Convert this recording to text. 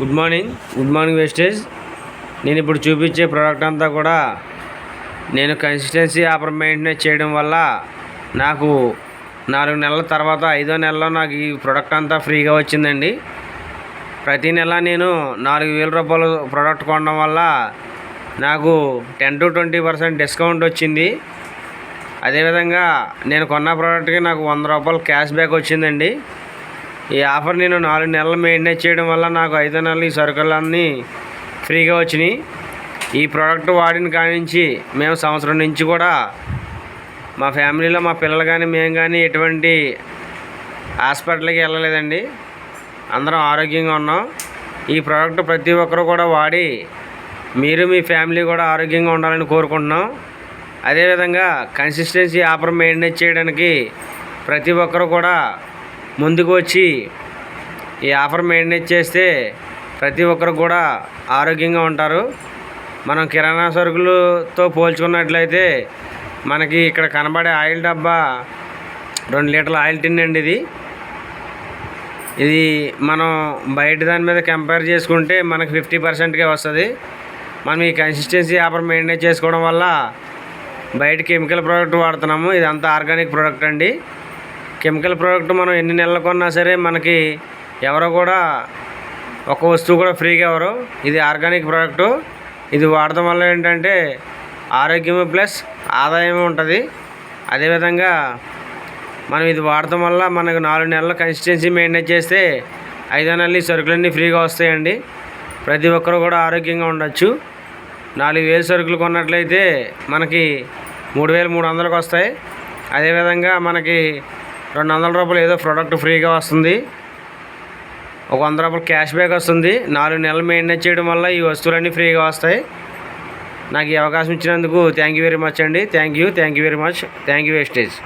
Good morning wastage. నేను ఇప్పుడు చూపించే ప్రోడక్ట్ అంతా కూడా నేను కన్సిస్టెన్సీ ఆఫర్ మెయింటెనెన్స్ చేయడం వల్ల నాకు 4 నెలల తర్వాత 5వ నెలలో నాకు ఈ ప్రోడక్ట్ అంతా ఫ్రీగా వచ్చిందండి. ప్రతి నెల నేను 4,000 రూపాయలు ప్రోడక్ట్ కొనడం వల్ల నాకు 10 to 20% డిస్కౌంట్ వచ్చింది. అదేవిధంగా నేను కొన్న ప్రోడక్ట్కి నాకు 100 రూపాయలు క్యాష్ బ్యాక్ వచ్చిందండి. ఈ ఆఫర్ నేను 4 నెలలు మెయింటైన్ చేయడం వల్ల నాకు 5వ నెలలు ఈ సరుకులన్నీ ఫ్రీగా వచ్చినాయి. ఈ ప్రోడక్ట్ వాడిన కాడి నుంచి మేము సంవత్సరం నుంచి కూడా మా ఫ్యామిలీలో మా పిల్లలు కానీ మేము కానీ ఎటువంటి హాస్పిటల్కి వెళ్ళలేదండి. అందరం ఆరోగ్యంగా ఉన్నాం. ఈ ప్రోడక్ట్ ప్రతి ఒక్కరు కూడా వాడి మీరు మీ ఫ్యామిలీ కూడా ఆరోగ్యంగా ఉండాలని కోరుకుంటున్నాం. అదేవిధంగా కన్సిస్టెన్సీ ఆఫర్ మెయింటైన్ చేయడానికి ప్రతి ఒక్కరు కూడా ముందుకు వచ్చి ఈ ఆఫర్ మెయింటైన్ చేస్తే ప్రతి ఒక్కరు కూడా ఆరోగ్యంగా ఉంటారు. మనం కిరాణా సరుకులతో పోల్చుకున్నట్లయితే మనకి ఇక్కడ కనబడే ఆయిల్ డబ్బా 2 లీటర్ల ఆయిల్ టిన్ అండి. ఇది మనం బయట దాని మీద కంపేర్ చేసుకుంటే మనకి 50%కే వస్తుంది. మనం ఈ కన్సిస్టెన్సీ ఆఫర్ మెయింటైన్ చేసుకోవడం వల్ల బయట కెమికల్ ప్రోడక్ట్ వాడుతున్నాము. ఇదంతా ఆర్గానిక్ ప్రోడక్ట్ అండి. కెమికల్ ప్రోడక్ట్ మనం ఎన్ని నెలలు కొన్నా సరే మనకి ఎవరో కూడా ఒక వస్తువు కూడా ఫ్రీగా ఎవరు. ఇది ఆర్గానిక్ ప్రోడక్టు. ఇది వాడటం వల్ల ఏంటంటే ఆరోగ్యం ప్లస్ ఆదాయం ఉంటుంది. అదేవిధంగా మనం ఇది వాడటం వల్ల మనకు 4 నెలల కన్సిస్టెన్సీ మెయింటైన్ చేస్తే 5వ నెలలు ఈ సరుకులన్నీ ఫ్రీగా వస్తాయండి. ప్రతి ఒక్కరు కూడా ఆరోగ్యంగా ఉండొచ్చు. 4,000 సరుకులు కొన్నట్లయితే మనకి 3,300కి వస్తాయి. అదేవిధంగా మనకి 200 రూపాయలు ఏదో ప్రోడక్ట్ ఫ్రీగా వస్తుంది. ఒక 100 రూపాయలు క్యాష్ బ్యాక్ వస్తుంది. 4 నెలలు మెయింటైన్ చేయడం వల్ల ఈ వస్తువులన్నీ ఫ్రీగా వస్తాయి. నాకు ఈ అవకాశం ఇచ్చినందుకు థ్యాంక్ యూ వెరీ మచ్ అండి. Thank you very much. Thank you wastage.